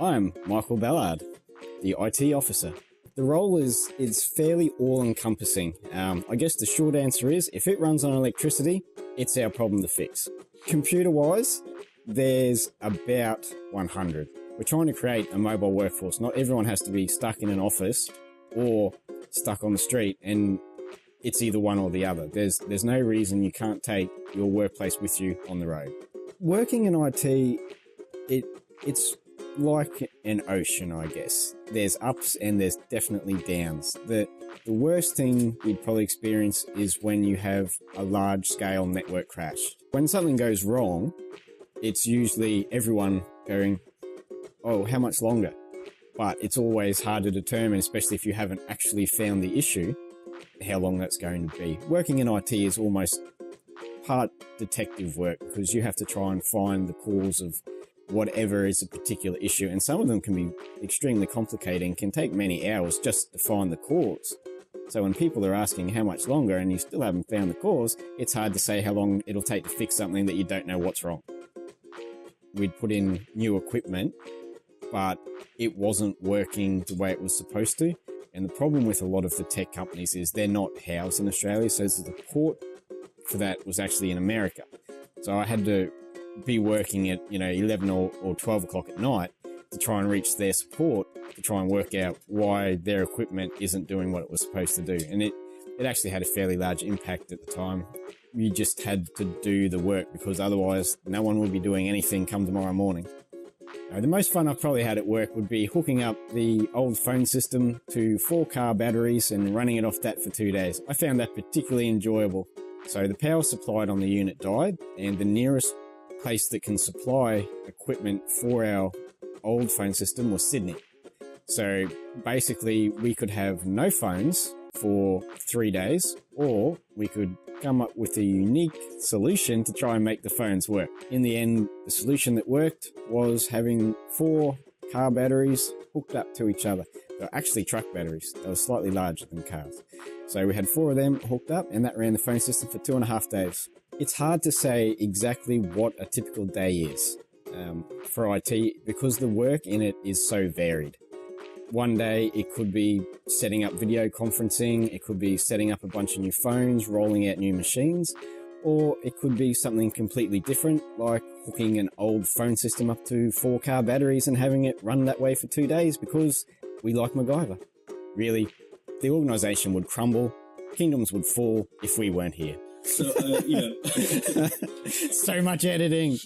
I'm Michael Ballard, the IT officer. The role is fairly all-encompassing. I guess the short answer is, if it runs on electricity, it's our problem to fix. Computer-wise, there's about 100. We're trying to create a mobile workforce. Not everyone has to be stuck in an office or stuck on the street, and it's either one or the other. There's no reason you can't take your workplace with you on the road. Working in IT, it's like an ocean, I guess. There's ups and there's definitely downs. The worst thing you'd probably experience is when you have a large-scale network crash. When something goes wrong, it's usually everyone going, oh, how much longer? But it's always hard to determine, especially if you haven't actually found the issue, how long that's going to be. Working in IT is almost part detective work, because you have to try and find the cause of whatever is a particular issue, and some of them can be extremely complicated and can take many hours just to find the cause. So when people are asking how much longer and you still haven't found the cause, it's hard to say how long it'll take to fix something that you don't know what's wrong. We'd put in new equipment, but it wasn't working the way it was supposed to. And the problem with a lot of the tech companies is they're not housed in Australia, so the port for that was actually in America. So I had to be working at 11 or 12 o'clock at night to try and reach their support, to try and work out why their equipment isn't doing what it was supposed to do. And it actually had a fairly large impact at the time. You just had to do the work, because otherwise no one would be doing anything come tomorrow morning. The most fun I've probably had at work would be hooking up the old phone system to 4 car batteries and running it off that for 2 days. I found that particularly enjoyable. So the power supplied on the unit died, and the nearest place that can supply equipment for our old phone system was Sydney. So basically we could have no phones for 3 days, or we could come up with a unique solution to try and make the phones work. In the end, the solution that worked was having 4 car batteries hooked up to each other. They were actually truck batteries. They were slightly larger than cars. So we had 4 of them hooked up, and that ran the phone system for 2.5 days. It's hard to say exactly what a typical day is for IT, because the work in it is so varied. One day it could be setting up video conferencing, it could be setting up a bunch of new phones, rolling out new machines, or it could be something completely different, like hooking an old phone system up to 4 car batteries and having it run that way for 2 days, because we like MacGyver. Really, the organisation would crumble, kingdoms would fall if we weren't here. So, So much editing.